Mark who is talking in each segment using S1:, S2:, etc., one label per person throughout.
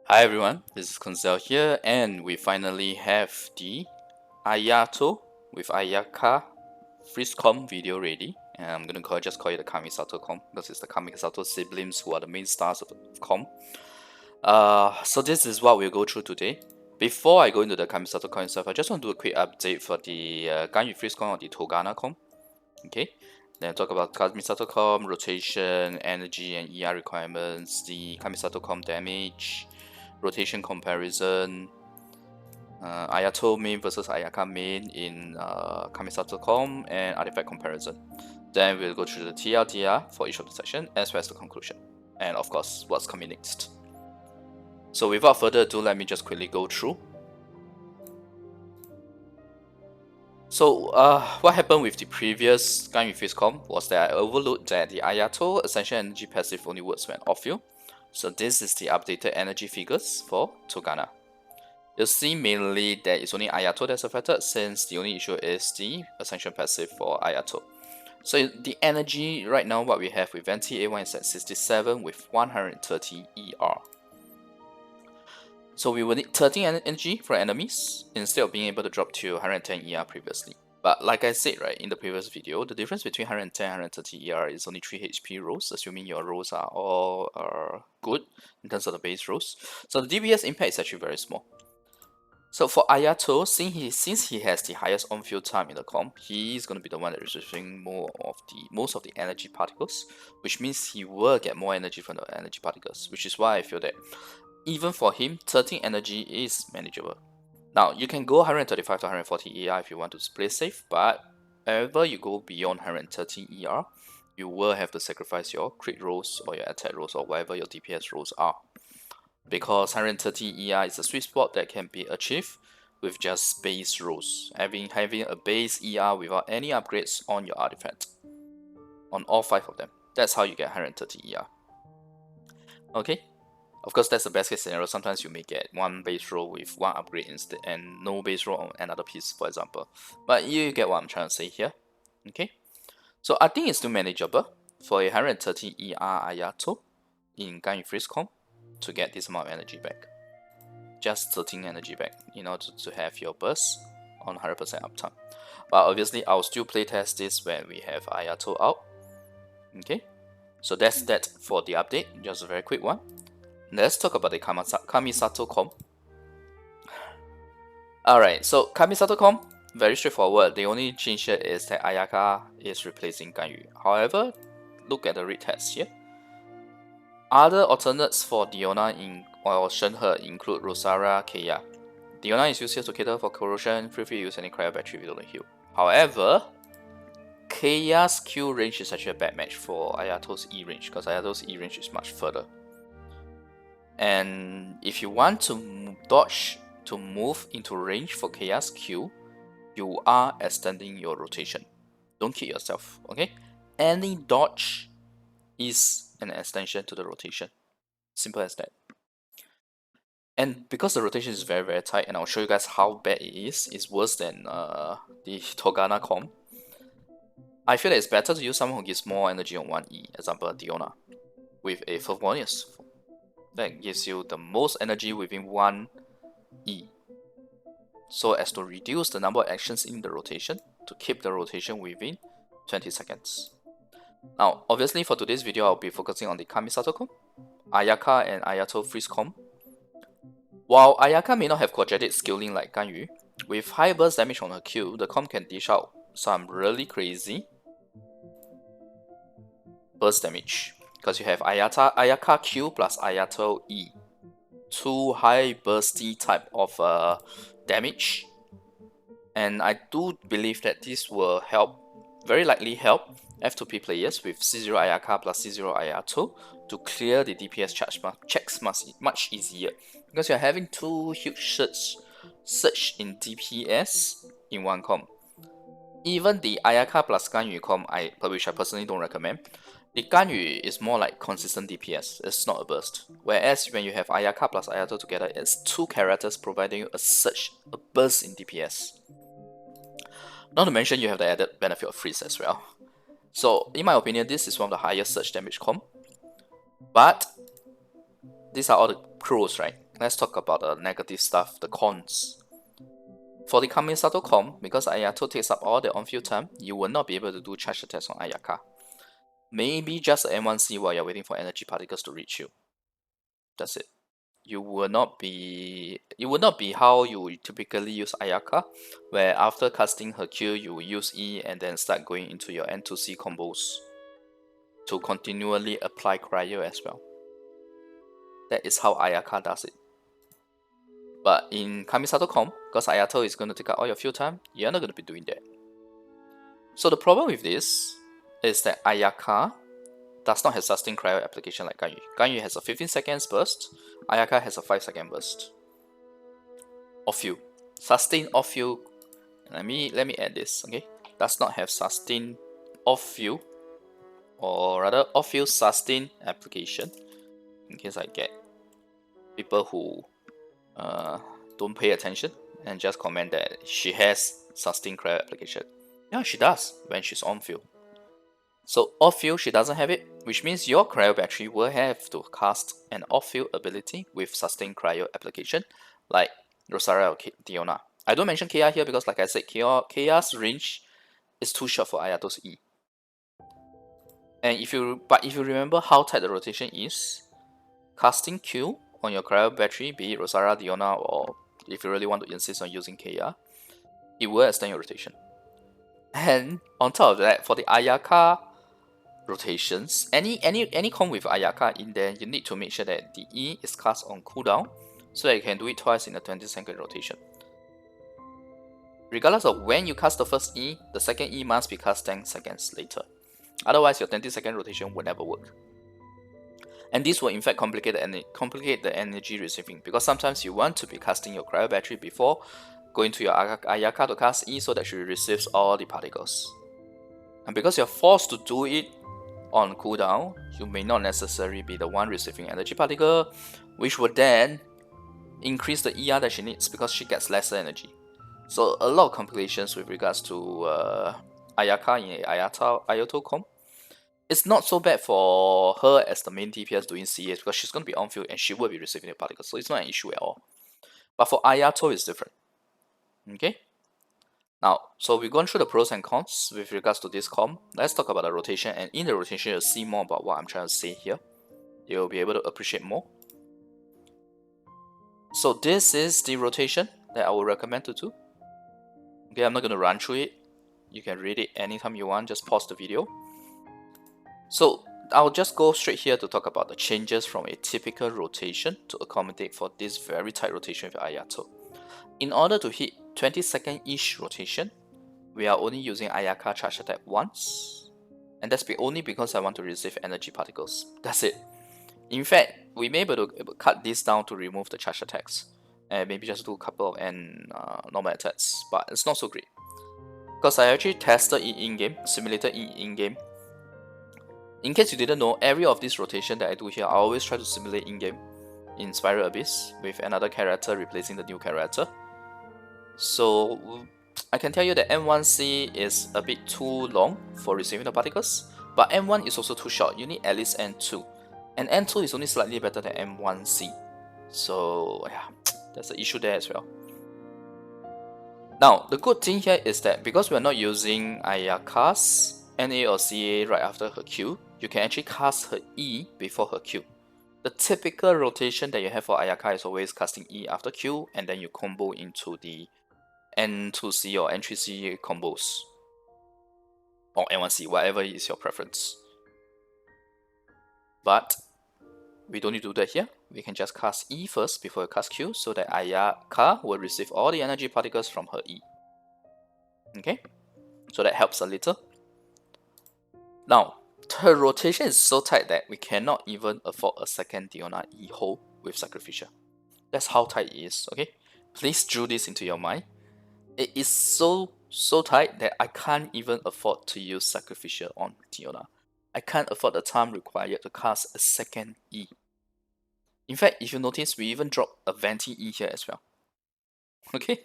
S1: Hi everyone, this is Koinzell here, and we finally have the Ayato with Ayaka FreezeCom video ready. And I'm gonna just call it the Kamisato com because it's the Kamisato siblings who are the main stars of com. So this is what we'll go through today. Before I go into the Kamisato com itself, I just want to do a quick update for the Ganyu FreezeCom or the Torgana com. Okay, then talk about Kamisato com, rotation, energy, and ER requirements, the Kamisato com damage, rotation comparison, Ayato main versus Ayaka main in Kamisato.com, and artifact comparison. Then we'll go through the TLDR for each of the section as well as the conclusion, and of course what's coming next. So without further ado, let me just quickly go through. So what happened with the previous Ganyu FreezeCom was that I overlooked that the Ayato Essential Energy passive only works when off-field. So this is the updated energy figures for Torgana. You'll see mainly that it's only Ayato that's affected, since the only issue is the Ascension passive for Ayato. So the energy right now, what we have with Venti A1 is at 67 with 130 ER. So we will need 13 energy for enemies instead of being able to drop to 110 ER previously. But like I said right in the previous video, the difference between 110 and 130 ER is only 3 HP rolls, assuming your rolls are all good in terms of the base rolls. So the DPS impact is actually very small. So for Ayato, since he has the highest on-field time in the comp, he is going to be the one that is receiving most of the energy particles, which means he will get more energy from the energy particles, which is why I feel that even for him, 13 energy is manageable. Now, you can go 135 to 140 ER if you want to play safe, but whenever you go beyond 130 ER, you will have to sacrifice your crit rolls or your attack rolls or whatever your DPS rolls are. Because 130 ER is a sweet spot that can be achieved with just base rolls, having a base ER without any upgrades on your artifact. On all 5 of them. That's how you get 130 ER. Okay? Of course, that's the best case scenario. Sometimes you may get one base roll with one upgrade instead and no base roll on another piece, for example. But you get what I'm trying to say here. Okay? So I think it's still manageable for a 130 ER Ayato in Ganyu FreezeCom to get this amount of energy back. Just 13 energy back in order to have your burst on 100% uptime. But obviously, I'll still playtest this when we have Ayato out. Okay, so that's that for the update. Just a very quick one. Let's talk about the Kamisato comp. Alright, so Kamisato comp, very straightforward. The only change here is that Ayaka is replacing Ganyu. However, look at the retest here. Other alternates for Diona or Shenhe include Rosara, Keia. Diona is used here to cater for corrosion, feel free to use any cryo battery if you don't heal. However, Keia's Q range is actually a bad match for Ayato's E range, because Ayato's E range is much further. And if you want to dodge to move into range for Keia's Q, you are extending your rotation. Don't kid yourself, okay? Any dodge is an extension to the rotation. Simple as that. And because the rotation is very, very tight, and I'll show you guys how bad it is, it's worse than the Torgana comp. I feel that it's better to use someone who gives more energy on 1E, example Diona, with a Favonius. That gives you the most energy within 1E, so as to reduce the number of actions in the rotation, to keep the rotation within 20 seconds. Now, obviously for today's video, I'll be focusing on the Kamisato comp, Ayaka and Ayato FreezeCom. While Ayaka may not have quadratic scaling like Ganyu, with high burst damage on her Q, the comp can dish out some really crazy burst damage. Because you have Ayaka Q plus Ayato E. 2 high bursty type of damage. And I do believe that this will very likely help F2P players with C0 Ayaka plus C0 Ayato to clear the DPS checks much easier, because you're having 2 huge surge in DPS in one comp. Even the Ayaka plus Ganyu comp, which I personally don't recommend, the Ganyu is more like consistent DPS, it's not a burst. Whereas when you have Ayaka plus Ayato together, it's 2 characters providing you a burst in DPS. Not to mention you have the added benefit of freeze as well. So in my opinion, this is one of the highest surge damage comp. But these are all the pros, right? let's talk about the negative stuff, the cons. For the Kamisato comp, because Ayato takes up all the on-field time, you will not be able to do charge attacks on Ayaka. Maybe just an M1C while you're waiting for energy particles to reach you. That's it. It would not be how you would typically use Ayaka, where after casting her Q, you will use E and then start going into your N2C combos to continually apply cryo as well. That is how Ayaka does it. But in Kamisato comp, because Ayato is going to take out all your field time, you're not going to be doing that. So the problem with this is that Ayaka does not have sustained cryo application like Ganyu. Ganyu has a 15 seconds burst, Ayaka has a 5-second burst. Off you. Sustained off you. Let me add this, okay? Does not have sustained off you, or rather off you sustained application. In case I get people who don't pay attention and just comment that she has sustained cryo application. Yeah, she does when she's on field. So off field she doesn't have it, which means your cryo battery will have to cast an off field ability with sustained cryo application, like Rosaria or Diona. I don't mention KR here because, like I said, KR's range is too short for Ayato's E. And if you remember how tight the rotation is, casting Q on your cryo battery, be it Rosaria, Diona, or if you really want to insist on using KR, it will extend your rotation. And on top of that, for the Ayaka rotations, any comp with Ayaka in there, you need to make sure that the E is cast on cooldown so that you can do it twice in a 20-second rotation. Regardless of when you cast the first E, the second E must be cast 10 seconds later. Otherwise, your 20-second rotation will never work. And this will in fact complicate the energy receiving, because sometimes you want to be casting your cryo battery before going to your Ayaka to cast E so that she receives all the particles. And because you're forced to do it on cooldown, you may not necessarily be the one receiving energy particle, which would then increase the ER that she needs because she gets lesser energy. So a lot of complications with regards to Ayaka in Ayato comp. It's not so bad for her as the main DPS doing CS because she's going to be on field and she will be receiving the particles, so it's not an issue at all. But for Ayato, it's different. Okay? Now, so we've gone through the pros and cons with regards to this comp. Let's talk about the rotation, and in the rotation, you'll see more about what I'm trying to say here. You'll be able to appreciate more. So this is the rotation that I would recommend to do. Okay, I'm not going to run through it. You can read it anytime you want, just pause the video. So I'll just go straight here to talk about the changes from a typical rotation to accommodate for this very tight rotation with Ayato. In order to hit 20-second-ish rotation, we are only using Ayaka charge attack once, and that's only because I want to receive energy particles. That's it. In fact, we may be able to cut this down to remove the charge attacks, and maybe just do a couple of normal attacks, but it's not so great. Because I actually tested it in-game, simulated it in-game. In case you didn't know, every of this rotation that I do here, I always try to simulate in-game in Spiral Abyss with another character replacing the new character. So I can tell you that M1C is a bit too long for receiving the particles, but M1 is also too short. You need at least N2, and N2 is only slightly better than M1C. So yeah, that's the issue there as well. Now, the good thing here is that because we are not using Ayaka's NA or CA right after her Q, you can actually cast her E before her Q. The typical rotation that you have for Ayaka is always casting E after Q, and then you combo into the N2C or N3C combos, or N1C, whatever is your preference. But we don't need to do that here. We can just cast E first before you cast Q, so that Ayaka will receive all the energy particles from her E. Okay, so that helps a little. Now, her rotation is so tight that we cannot even afford a second Diona E hole with Sacrificial. That's how tight it is, okay? Please drill this into your mind. It is so tight that I can't even afford to use Sacrificial on Diona. I can't afford the time required to cast a second E. In fact, if you notice, we even dropped a Venti E here as well. Okay?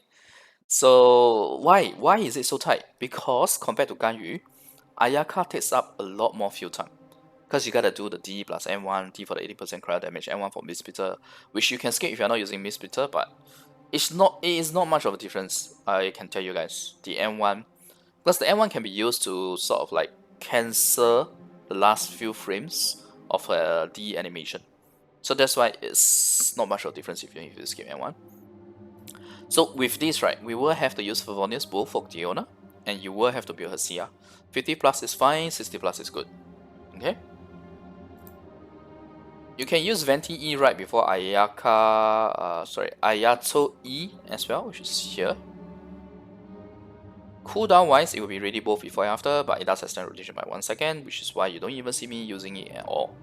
S1: So why is it so tight? Because compared to Ganyu, Ayaka takes up a lot more field time. because you gotta do the D plus M1, D for the 80% cryo damage, M1 for Misbeater, which you can skip if you're not using Misbeater, but it is not much of a difference, I can tell you guys. The M1, because the M1 can be used to sort of like cancel the last few frames of a D animation. So that's why it's not much of a difference if you skip M1. So with this, right, we will have to use Favonius both for Diona, and you will have to build her CR. 50 plus is fine, 60 plus is good. Okay? You can use Venti E right before Ayato E as well, which is here. Cooldown wise, it will be ready both before and after, but it does extend rotation by 1 second, which is why you don't even see me using it at all.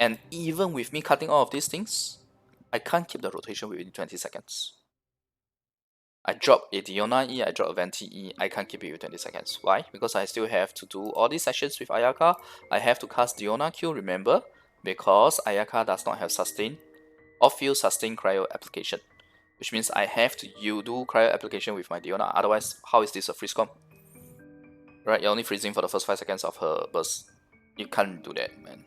S1: And even with me cutting all of these things, I can't keep the rotation within 20 seconds. I drop a Diona E, I drop a Venti E, I can't keep it with 20 seconds. Why? Because I still have to do all these sessions with Ayaka. I have to cast Diona Q, remember? Because Ayaka does not have sustain, off-field sustain cryo application. Which means I have to do cryo application with my Diona, otherwise how is this a freeze comp? Right, you're only freezing for the first 5 seconds of her burst. You can't do that, man.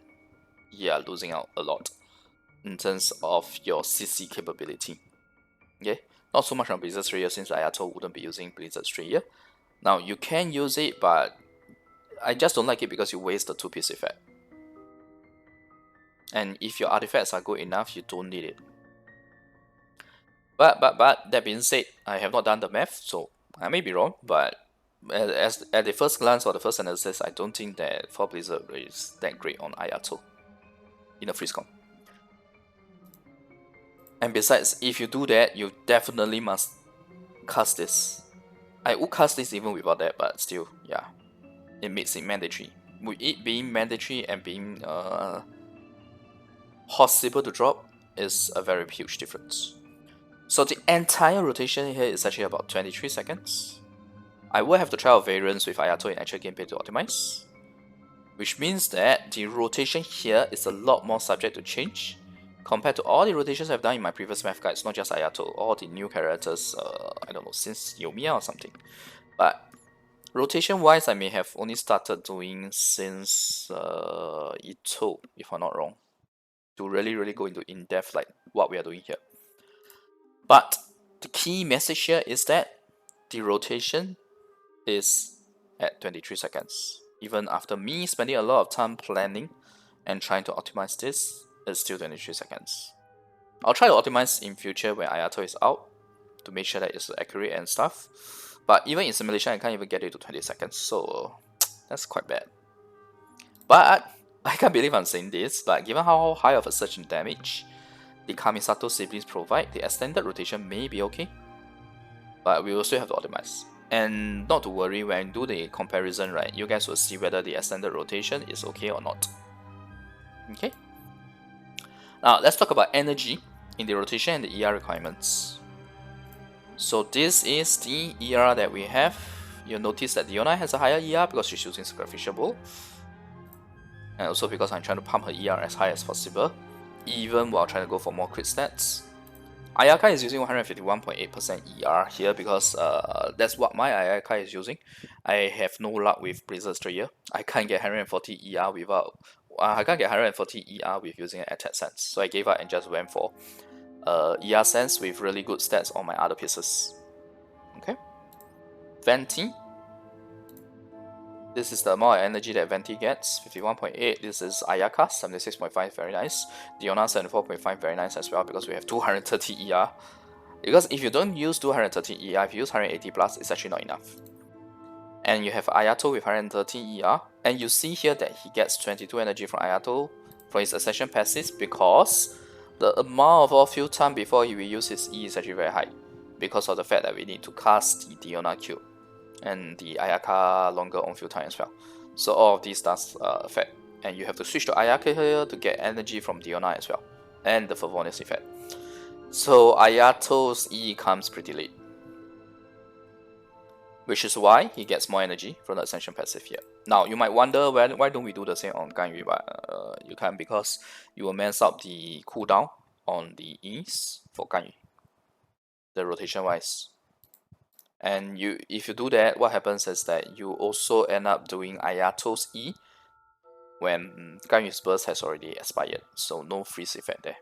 S1: You're losing out a lot in terms of your CC capability. Okay, not so much on Blizzard Strayer since Ayato wouldn't be using Blizzard Strayer. Now you can use it, but I just don't like it because you waste the 2-piece effect. And if your artifacts are good enough, you don't need it. But that being said, I have not done the math, so I may be wrong, but at the first glance or the first analysis, I don't think that 4 Blizzard is that great on Ayato in a freeze comp. And besides, if you do that, you definitely must cast this. I would cast this even without that, but still, yeah, it makes it mandatory. With it being mandatory and being possible to drop is a very huge difference. So the entire rotation here is actually about 23 seconds. I will have to try out variants with Ayato in actual gameplay to optimize, which means that the rotation here is a lot more subject to change compared to all the rotations I've done in my previous math guides, not just Ayato, all the new characters, I don't know, since Yomiya or something. But rotation wise, I may have only started doing since Ito, if I'm not wrong, to really go into in-depth like what we are doing here. But the key message here is that the rotation is at 23 seconds. Even after me spending a lot of time planning and trying to optimize this, it's still 23 seconds. I'll try to optimize in future when Ayato is out to make sure that it's accurate and stuff. But even in simulation, I can't even get it to 20 seconds, so that's quite bad. But I can't believe I'm saying this, but given how high of a surge in damage the Kamisato siblings provide, the extended rotation may be okay, but we will still have to optimize. And not to worry, when I do the comparison, right, you guys will see whether the extended rotation is okay or not. Okay. Now let's talk about energy in the rotation and the ER requirements. So this is the ER that we have. You'll notice that Diona has a higher ER because she's using Sacrificial Bowl, and also because I'm trying to pump her ER as high as possible, even while trying to go for more crit stats. Ayaka is using 151.8% ER here because that's what my Ayaka is using. I have no luck with Blizzard Strayer. I can't get 140 ER without. I can't get 140 ER with using an attack sense, so I gave up and just went for ER sense with really good stats on my other pieces. Okay, Venti. This is the amount of energy that Venti gets, 51.8. This is Ayaka, 76.5, very nice. Diona, 74.5, very nice as well, because we have 230 ER. Because if you don't use 230 ER, if you use 180 plus, it's actually not enough. And you have Ayato with 130 ER, and you see here that he gets 22 energy from Ayato from his Ascension passives because the amount of off-field time before he will use his E is actually very high, because of the fact that we need to cast the Diona Q and the Ayaka longer on-field time as well. So all of these does affect, and you have to switch to Ayaka here to get energy from Diona as well, and the Favonius effect. So Ayato's E comes pretty late, which is why he gets more energy from the Ascension passive here. Now you might wonder why don't we do the same on Ganyu, but you can, because you will mess up the cooldown on the E's for Ganyu, the rotation wise. And if you do that, what happens is that you also end up doing Ayato's E when Ganyu's burst has already expired, so no freeze effect there.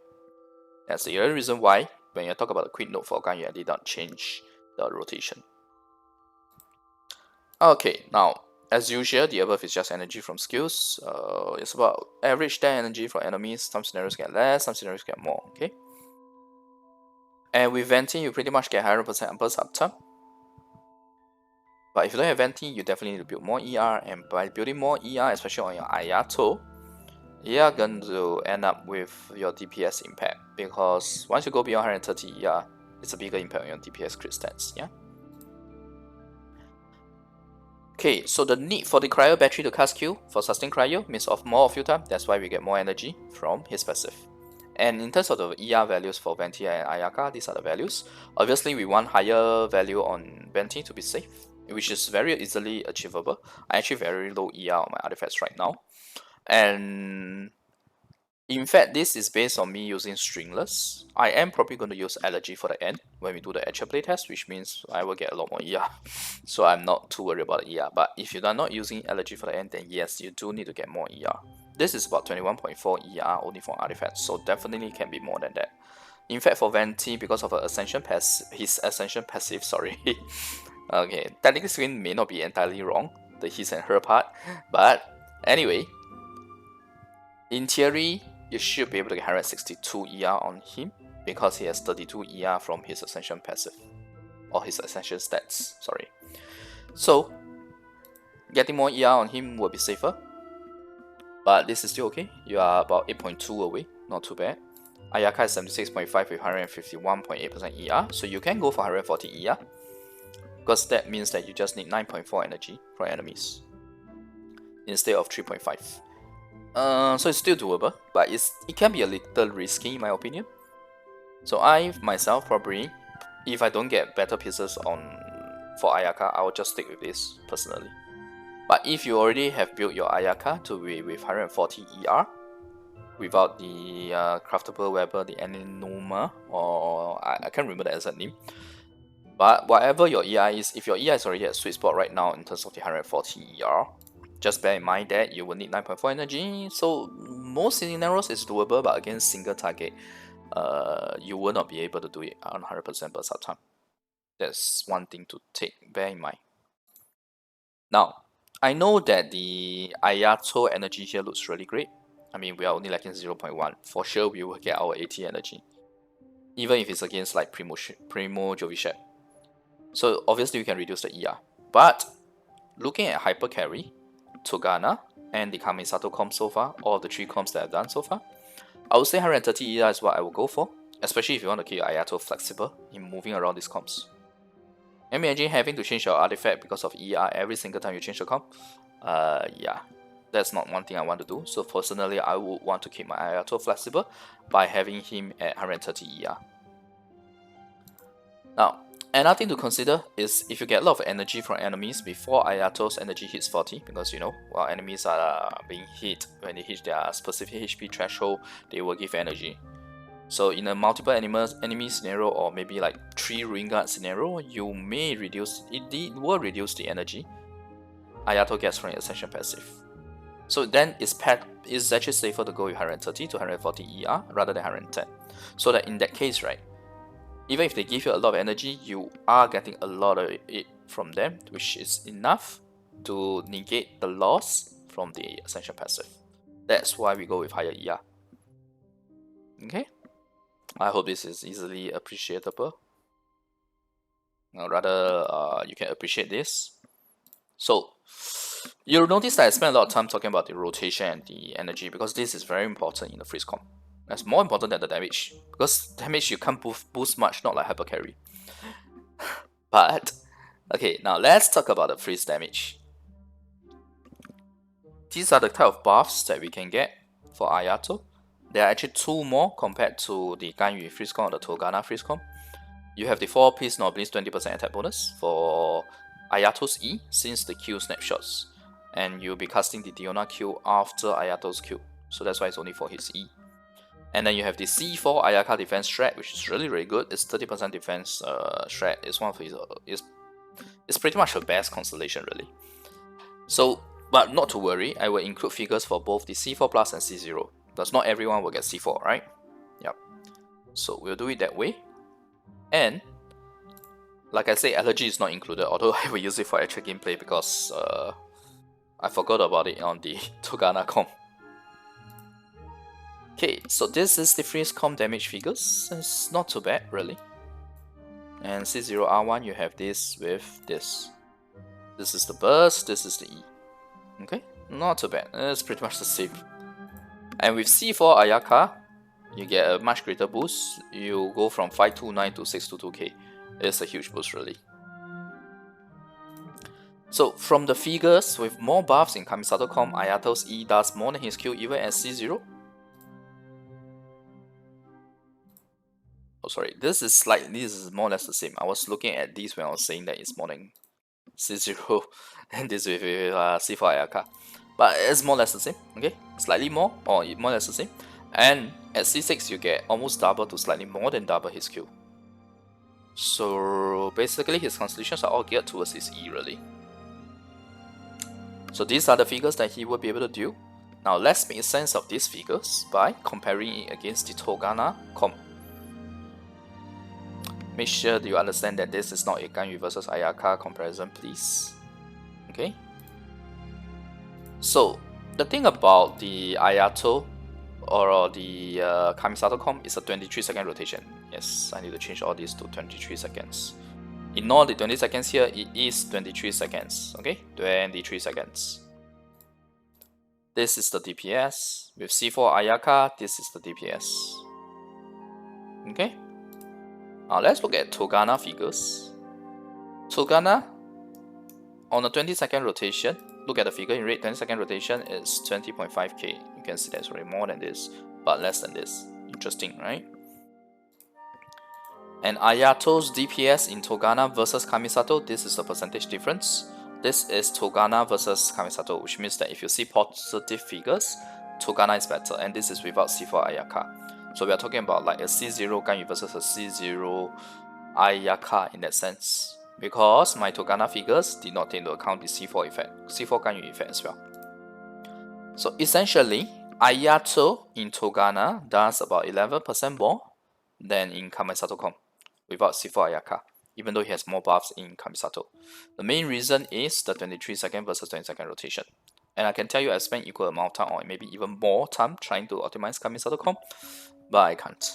S1: That's the other reason why when you talk about the quick note for Ganyu, I did not change the rotation. Okay, now as usual, the above is just energy from skills. It's about average their energy for enemies. Some scenarios get less, some scenarios get more. Okay. And with Venti, you pretty much get 100% burst uptime. But if you don't have Venti, you definitely need to build more ER, and by building more ER, especially on your Ayato, you are going to end up with your DPS impact, because once you go beyond 130 ER, it's a bigger impact on your DPS crit stats, yeah? Okay, so the need for the cryo battery to cast Q for sustain cryo means of more of your time, that's why we get more energy from his passive. And in terms of the ER values for Venti and Ayaka, these are the values. Obviously, we want higher value on Venti to be safe, which is very easily achievable. I actually very low ER on my artifacts right now. And in fact, this is based on me using stringless. I am probably going to use allergy for the end when we do the actual playtest, which means I will get a lot more ER. So I'm not too worried about the ER. But if you are not using allergy for the end, then yes, you do need to get more ER. This is about 21.4 ER only for artifacts, so definitely can be more than that. In fact, for Venti, because of his ascension passive, sorry. Okay, technically speaking may not be entirely wrong, the his and her part, but anyway, in theory, you should be able to get 162 ER on him because he has 32 ER from his ascension passive, or his ascension stats, sorry. So, getting more ER on him will be safer, but this is still okay. You are about 8.2 away, not too bad. Ayaka is 76.5 with 151.8% ER, so you can go for 140 ER, because that means that you just need 9.4 energy for enemies instead of 3.5. So it's still doable, but it can be a little risky in my opinion. So I myself probably, if I don't get better pieces for Ayaka, I will just stick with this personally. But if you already have built your Ayaka to be with 140 ER without the craftable weapon, the Aninoma, or I can't remember the exact name. But whatever your ER is, if your ER is already at sweet spot right now in terms of the 140 ER, just bear in mind that you will need 9.4 energy, so most scenarios is doable, but against single target, you will not be able to do it on 100% burst uptime. That's one thing to bear in mind. Now, I know that the Ayato energy here looks really great. I mean, we are only lacking 0.1. For sure, we will get our 80 energy, even if it's against like Primo Jovishet. So obviously we can reduce the ER. But looking at HyperCarry, Torgana, and the Kamisato comp so far, all of the 3 comps that I've done so far, I would say 130 ER is what I will go for, especially if you want to keep your Ayato flexible in moving around these comps. Imagine having to change your artifact because of ER every single time you change the comp. Yeah, that's not one thing I want to do. So personally, I would want to keep my Ayato flexible by having him at 130 ER. Now, another thing to consider is if you get a lot of energy from enemies before Ayato's energy hits 40, because you know, while enemies are being hit, when they hit their specific HP threshold, they will give energy. So in a multiple enemy scenario, or maybe like 3 Ruin Guard scenario, you may reduce, it will reduce the energy Ayato gets from your Ascension passive. So then it's actually safer to go with 130 to 140 ER rather than 110. So that in that case, right, even if they give you a lot of energy, you are getting a lot of it from them, which is enough to negate the loss from the Ascension passive. That's why we go with higher ER. Okay, I hope this is easily appreciable. Or rather, you can appreciate this. So, you'll notice that I spent a lot of time talking about the rotation and the energy, because this is very important in the freeze comp. That's more important than the damage, because damage you can't boost much, not like HyperCarry. But, okay, now let's talk about the freeze damage. These are the type of buffs that we can get for Ayato. There are actually 2 more compared to the Ganyu freeze comp or the Torgana freeze comp. You have the 4-piece Noblesse 20% attack bonus for Ayato's E since the Q snapshots, and you'll be casting the Diona Q after Ayato's Q, so that's why it's only for his E. And then you have the C4 Ayaka defense strat, which is really good. It's 30% defense strat. It's one of his it's pretty much her best constellation really. So But not to worry, I will include figures for both the C4 Plus and C0. Because not everyone will get C4, right? Yep. So we'll do it that way. And like I say, allergy is not included, although I will use it for actual gameplay because I forgot about it on the Torgana comp. Okay, so this is the freeze comp damage figures. It's not too bad, really. And C0R1, you have this with this. This is the burst, this is the E. Okay, not too bad. It's pretty much the same. And with C4 Ayaka, you get a much greater boost. You go from 529 to 622k. It's a huge boost, really. So from the figures, with more buffs in Kamisato comp, Ayato's E does more than his Q even at C0. Oh, sorry, this is more or less the same. I was looking at these when I was saying that it's more than C0 and this with C4 Ayaka. But it's more or less the same, okay? Slightly more, or more or less the same. And at C6, you get almost double to slightly more than double his Q. So basically, his constellations are all geared towards his E, really. So these are the figures that he will be able to do. Now let's make sense of these figures by comparing it against the Torgana comp. Make sure you understand that this is not a Ganyu versus Ayaka comparison, please. Okay? So, the thing about the Ayato or the Kamisato comp is a 23-second rotation. Yes, I need to change all these to 23 seconds. Ignore the 20 seconds here, it is 23 seconds. Okay? 23 seconds. This is the DPS. With C4 Ayaka, this is the DPS. Okay? Now let's look at Torgana figures. Torgana, on a 20-second rotation, look at the figure in red, 20-second rotation is 20.5k. You can see that's already more than this, but less than this. Interesting, right? And Ayato's DPS in Torgana versus Kamisato, this is the percentage difference. This is Torgana versus Kamisato, which means that if you see positive figures, Torgana is better, and this is without C4 Ayaka. So we are talking about like a C0 Ganyu versus a C0 Ayaka in that sense. Because my Torgana figures did not take into account the C4 effect, C4 Ganyu effect as well. So essentially, Ayato in Torgana does about 11% more than in Kamisato comp without C4 Ayaka, even though he has more buffs in Kamisato. The main reason is the 23-second versus 20-second rotation. And I can tell you I spent equal amount of time or maybe even more time trying to optimize Kamisato comp, but I can't.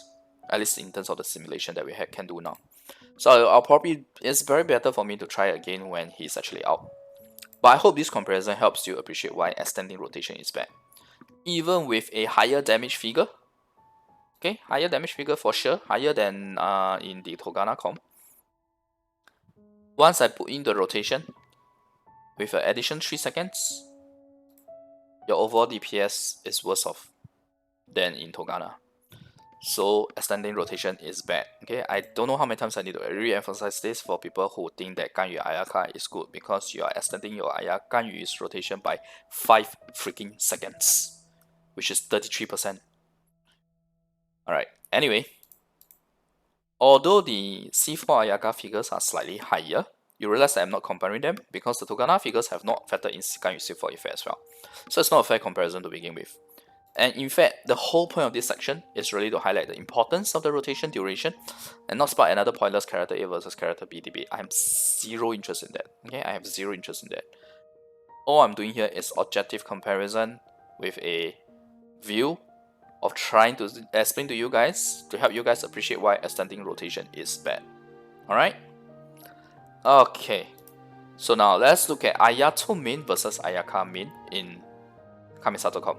S1: At least in terms of the simulation that we can do now. So it's very better for me to try again when he's actually out. But I hope this comparison helps you appreciate why extending rotation is bad. Even with a higher damage figure, okay, higher damage figure for sure, higher than in the Torgana comp. Once I put in the rotation, with an addition 3 seconds, your overall DPS is worse off than in Torgana. So extending rotation is bad. Okay, I don't know how many times I need to re-emphasize this for people who think that Ganyu Ayaka is good, because you are extending your Ganyu's rotation by 5 freaking seconds, which is 33%. Alright, anyway, although the C4 Ayaka figures are slightly higher, you realize that I'm not comparing them because the Torgana figures have not factored in Ganyu C4 effect as well. So it's not a fair comparison to begin with. And in fact, the whole point of this section is really to highlight the importance of the rotation duration and not spark another pointless character A versus character B debate. I have zero interest in that. Okay, I have zero interest in that. All I'm doing here is objective comparison with a view of trying to explain to you guys, to help you guys appreciate why extending rotation is bad. Alright? Okay. So now let's look at Ayato main versus Ayaka main in Kamisato comp.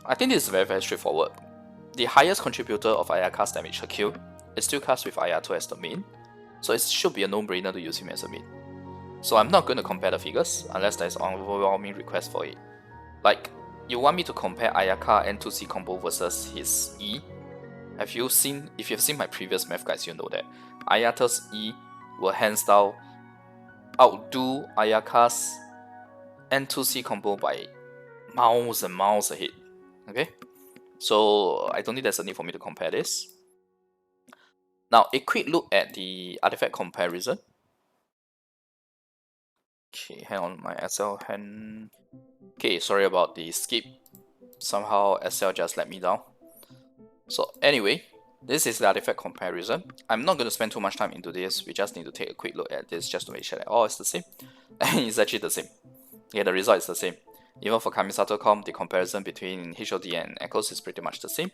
S1: I think this is very straightforward. The highest contributor of Ayaka's damage per kill is still cast with Ayato as the main, so it should be a no-brainer to use him as a main. So I'm not going to compare the figures unless there's an overwhelming request for it. Like, you want me to compare Ayaka N2C combo versus his E? If you've seen my previous math guides, you know that Ayato's E will hands down outdo Ayaka's N2C combo by miles and miles ahead. Okay, so I don't think there's a need for me to compare this. Now, a quick look at the artifact comparison. Okay, hang on, my SL hand. Okay, sorry about the skip. Somehow SL just let me down. So anyway, this is the artifact comparison. I'm not going to spend too much time into this. We just need to take a quick look at this just to make sure that all is the same. And it's actually the same. Yeah, the result is the same. Even for Kamisato.com, the comparison between HOD and Echoes is pretty much the same.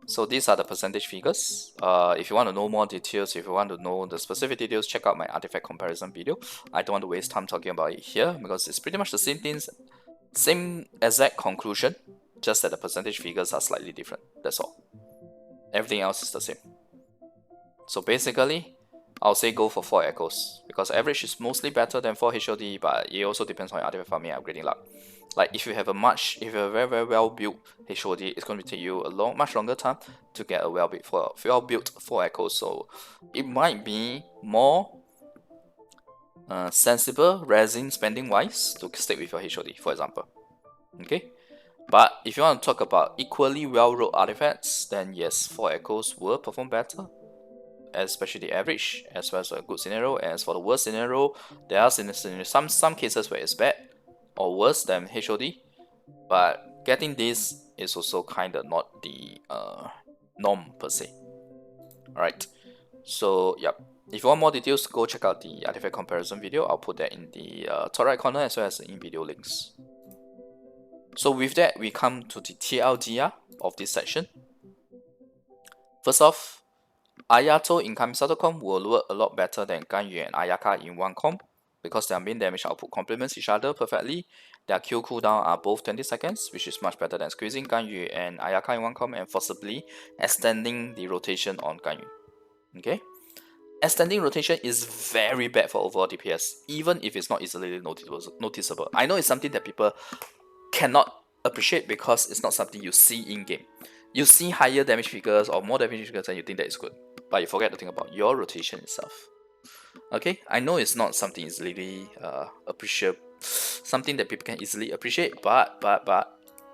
S1: So these are the percentage figures. If you want to know more details, if you want to know the specific details, check out my artifact comparison video. I don't want to waste time talking about it here because it's pretty much the same things, same exact conclusion, just that the percentage figures are slightly different. That's all. Everything else is the same. So basically, I'll say go for 4 Echoes because average is mostly better than 4 HOD, but it also depends on your artifact farming and upgrading luck. Like if you have a very well built HOD, it's going to take you a much longer time to get a well built 4 Echoes. So it might be more sensible resin spending wise to stick with your HOD, for example. Okay, but if you want to talk about equally well rolled artifacts, then yes, 4 Echoes will perform better, especially the average, as well as a good scenario. As for the worst scenario, there are some cases where it's bad or worse than HOD, but getting this is also kind of not the norm per se. Alright, so yep. If you want more details, go check out the artifact comparison video. I'll put that in the top right corner as well as in video links. So with that, we come to the TLDR of this section. First off, Ayato in Kamisato.com will work a lot better than Ganyu and Ayaka in one comp because their main damage output complements each other perfectly. Their Q cooldown are both 20 seconds, which is much better than squeezing Ganyu and Ayaka in one comp and forcibly extending the rotation on Ganyu. Okay? Extending rotation is very bad for overall DPS, even if it's not easily noticeable. I know it's something that people cannot appreciate because it's not something you see in-game. You see higher damage figures or more damage figures and you think that is good, but you forget to think about your rotation itself. Okay, I know it's not something easily appreciable, something that people can easily appreciate, but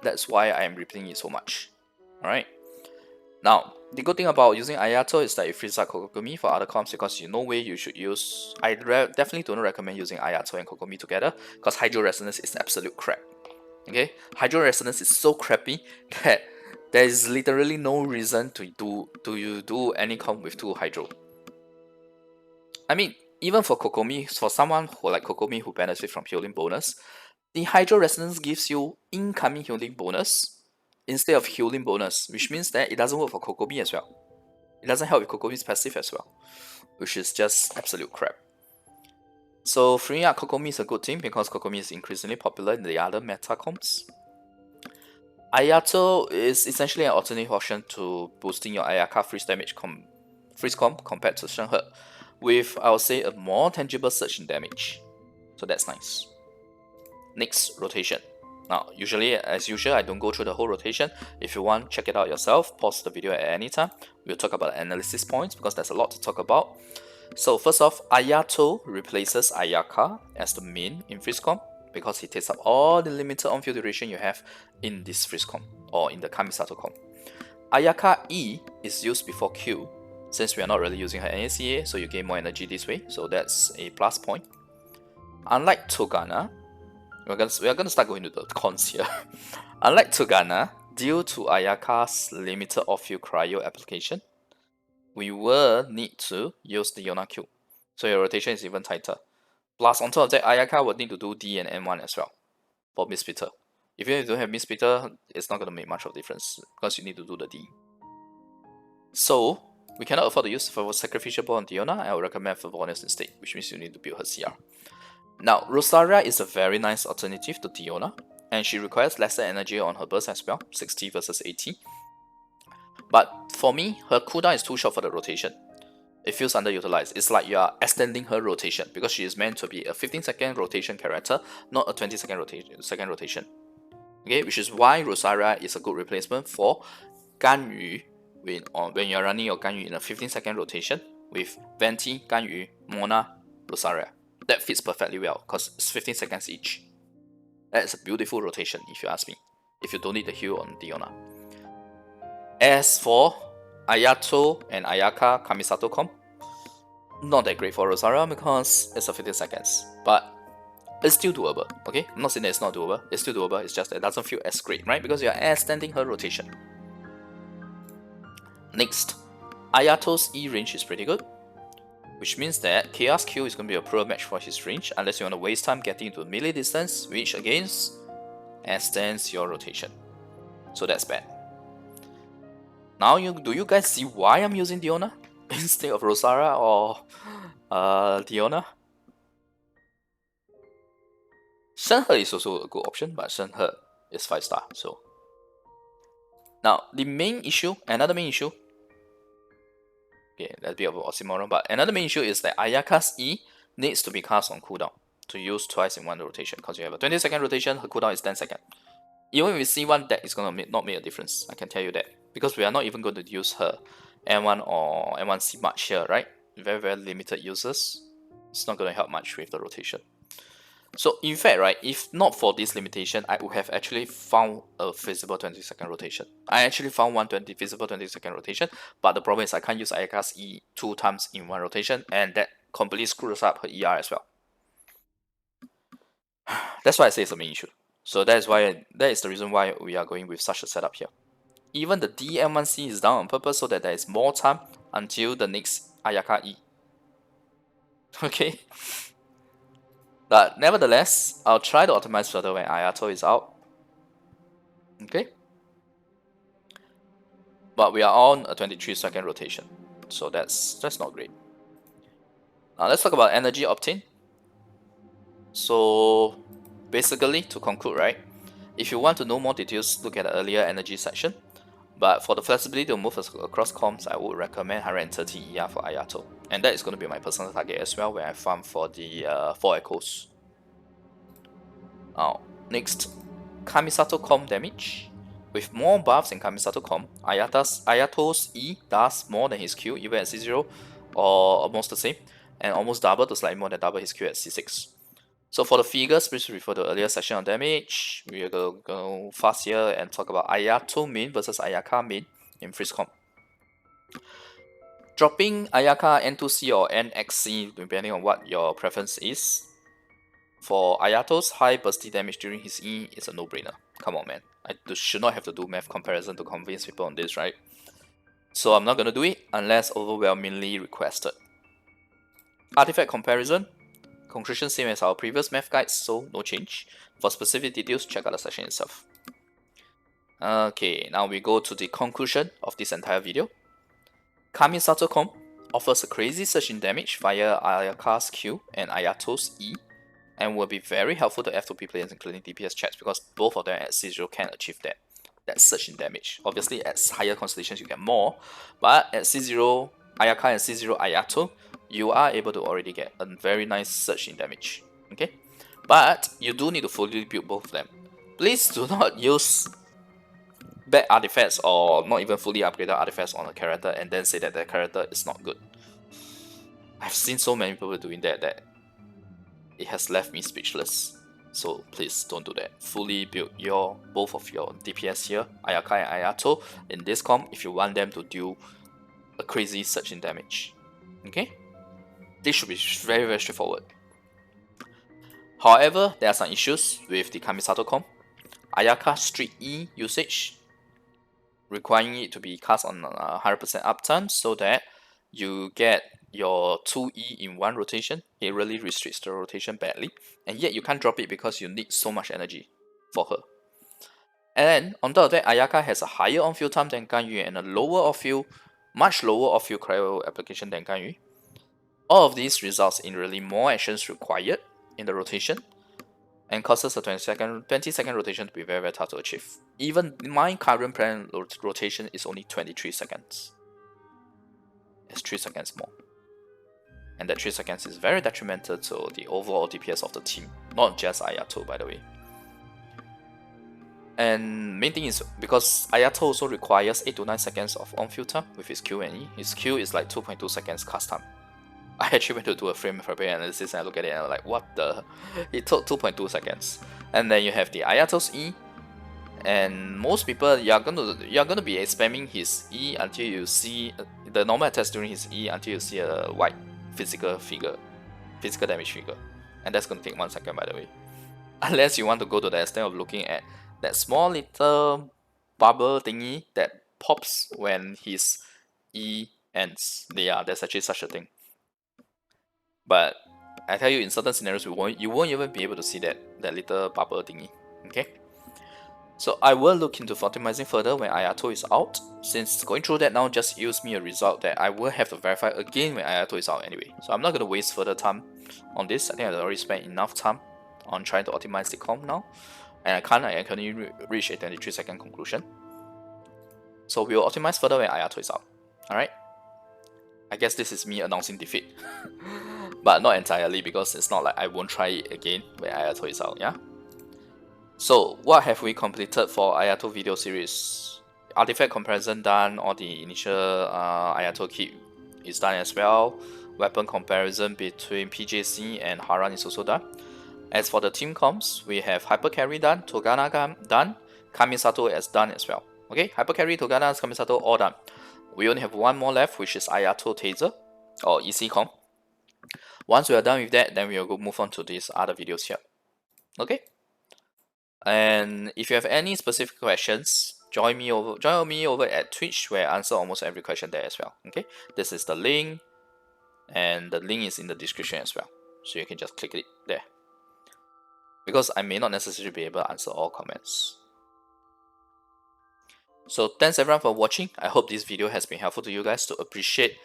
S1: that's why I am repeating it so much. Alright, now the good thing about using Ayato is that it frees up Kokomi for other comps because no way you should use. I definitely don't recommend using Ayato and Kokomi together because Hydro Resonance is absolute crap. Okay, Hydro Resonance is so crappy that there is literally no reason to do any comp with 2 Hydro. I mean, even for Kokomi, for someone who like Kokomi who benefits from healing bonus, the Hydro Resonance gives you incoming healing bonus instead of healing bonus, which means that it doesn't work for Kokomi as well. It doesn't help with Kokomi's passive as well, which is just absolute crap. So freeing up Kokomi is a good thing because Kokomi is increasingly popular in the other meta comps. Ayato is essentially an alternate option to boosting your Ayaka freeze comp compared to Shenhe, with I would say a more tangible surge in damage. So that's nice. Next, rotation. Now, as usual, I don't go through the whole rotation. If you want, check it out yourself. Pause the video at any time. We'll talk about analysis points because there's a lot to talk about. So first off, Ayato replaces Ayaka as the main in freeze comp because he takes up all the limited on-field duration you have in this freeze comp or in the Kamisato comp. Ayaka E is used before Q since we are not really using her NACA, so you gain more energy this way, so that's a plus point. Unlike Torgana, we are gonna start going to the cons here. Unlike Torgana, due to Ayaka's limited off-field cryo application, we will need to use the Yona Q, so your rotation is even tighter. Plus, on top of that, Ayaka will need to do D and M1 as well for Miss Peter. If you don't have Miss Peter, it's not going to make much of a difference because you need to do the D. So, we cannot afford to use for Sacrificial Ball on Diona. I would recommend Favonius instead, which means you need to build her CR. Now, Rosaria is a very nice alternative to Diona, and she requires lesser energy on her burst as well, 60 versus 80. But for me, her cooldown is too short for the rotation. It feels underutilized. It's like you are extending her rotation because she is meant to be a 15-second rotation character, not a 20-second rotation. Okay, which is why Rosaria is a good replacement for Ganyu when you're running your Ganyu in a 15-second rotation with Venti, Ganyu, Mona, Rosaria. That fits perfectly well because it's 15 seconds each. That is a beautiful rotation if you ask me, if you don't need the heal on Diona. As for Ayato and Ayaka Kamisato comp, not that great for Rosaria because it's a 15 seconds, but It's still doable, okay? I'm not saying that it's not doable, it's still doable, it's just that it doesn't feel as great, right? Because you're extending her rotation. Next, Ayato's E range is pretty good, which means that Chaos Q is going to be a poor match for his range unless you want to waste time getting into melee distance, which again extends your rotation. So that's bad. Now, do you guys see why I'm using Diona instead of Rosara or Diona? Shenhe is also a good option, but Shenhe is 5-star, so. Now, the main issue, another main issue, okay, that's a bit of an oxymoron, but another main issue is that Ayaka's E needs to be cast on cooldown to use twice in one rotation, because you have a 20-second rotation, her cooldown is 10 seconds. Even with C1, that is going to not make a difference, I can tell you that, because we are not even going to use her M1 or M1C much here, right? Very, very limited users. It's not going to help much with the rotation. So in fact, right, if not for this limitation, I would have actually found a feasible 20-second rotation. I actually found one feasible 20-second rotation, but the problem is I can't use Ayaka's E 2 times in one rotation, and that completely screws up her ER as well. That's why I say it's a main issue. So that is the reason why we are going with such a setup here. Even the DM1C is done on purpose so that there is more time until the next Ayaka E. Okay. But nevertheless, I'll try to optimize further when Ayato is out. Okay. But we are on a 23-second rotation, so that's not great. Now let's talk about energy obtained. So basically, to conclude, right, if you want to know more details, look at the earlier energy section. But for the flexibility to move across comms, I would recommend 130 ER for Ayato. And that is going to be my personal target as well when I farm for the 4 echoes. Now, next, Kamisato com damage. With more buffs in Kamisato com, Ayato's E does more than his Q even at C0, or almost the same, and almost double to slightly more than double his Q at C6. So for the figures, please refer to the earlier section on damage. We are going to go fast here and talk about Ayato main versus Ayaka main in freeze comp. Dropping Ayaka N2C or NXC depending on what your preference is. For Ayato's high bursty damage during his E is a no-brainer. Come on, man. I should not have to do math comparison to convince people on this, right? So I'm not going to do it unless overwhelmingly requested. Artifact comparison. Conclusion same as our previous math guides, so no change. For specific details, check out the section itself. Okay, now we go to the conclusion of this entire video. Kamisato Com offers a crazy surge in damage via Ayaka's Q and Ayato's E, and will be very helpful to F2P players including DPS chats because both of them at C0 can achieve that surge in damage. Obviously at higher constellations you get more, but at C0 Ayaka and C0 Ayato, you are able to already get a very nice surge in damage. Okay, but you do need to fully build both of them. Please do not use bad artifacts or not even fully upgraded artifacts on a character and then say that the character is not good. I've seen so many people doing that it has left me speechless. So please don't do that. Fully build both of your DPS here, Ayaka and Ayato, in this comp if you want them to do a crazy surge in damage. Okay? This should be very, very straightforward. However, there are some issues with the Kamisato comp. Ayaka Street E usage, requiring it to be cast on 100% uptime so that you get your 2E in one rotation. It really restricts the rotation badly, and yet you can't drop it because you need so much energy for her. And then on top of that, Ayaka has a higher on-field time than Ganyu and a lower off-field, much lower off-field cryo application than Ganyu. All of these results in really more actions required in the rotation and causes a 20-second rotation to be very, very tough to achieve. Even my current plan rotation is only 23 seconds. It's 3 seconds more. And that 3 seconds is very detrimental to the overall DPS of the team, not just Ayato, by the way. And main thing is because Ayato also requires 8 to 9 seconds of on-field time with his Q and E. His Q is like 2.2 seconds cast time. I actually went to do a frame fabric analysis and I look at it and I'm like, what the? It took 2.2 seconds. And then you have the Ayato's E, and most people you're gonna be spamming his E until you see the normal attacks during his E until you see a white physical damage figure. and that's going to take 1 second, by the way. Unless you want to go to the extent of looking at that small little bubble thingy that pops when his E ends. Yeah, there's actually such a thing. But I tell you, in certain scenarios, you won't even be able to see that little bubble thingy. Okay. So I will look into optimizing further when Ayato is out. Since going through that now just yields me a result that I will have to verify again when Ayato is out anyway. So I'm not going to waste further time on this. I think I've already spent enough time on trying to optimize the comp now. And I can only reach a 23-second conclusion. So we'll optimize further when Ayato is out. Alright? I guess this is me announcing defeat. But not entirely, because it's not like I won't try it again when Ayato is out, yeah? So, what have we completed for Ayato video series? Artifact comparison done, all the initial Ayato kit is done as well. Weapon comparison between PJC and Haran is also done. As for the team comps, we have HyperCarry done, Torgana done, Kamisato is done as well. Okay, HyperCarry, Torgana, Kamisato all done. We only have one more left, which is Ayato Taser, or EC comp. Once we are done with that, then we will go move on to these other videos here. Okay? And if you have any specific questions, join me over at Twitch, where I answer almost every question there as well. Okay, this is the link, and the link is in the description as well, so you can just click it there, because I may not necessarily be able to answer all comments. So thanks everyone for watching. I hope this video has been helpful to you guys to appreciate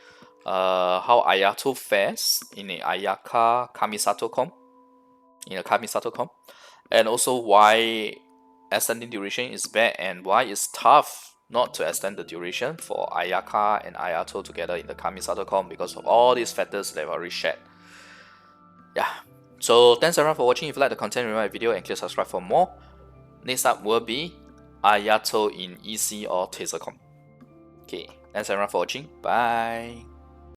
S1: how Ayato fares in a Ayaka Kamisato comp, and also why extending duration is bad and why it's tough not to extend the duration for Ayaka and Ayato together in the Kamisato comp, because of all these factors that I've already shared. Yeah, so thanks everyone for watching. If you like the content, remember my video and click subscribe for more. Next up will be Ayato in EC or Taser comp. Okay, thanks everyone for watching. Bye.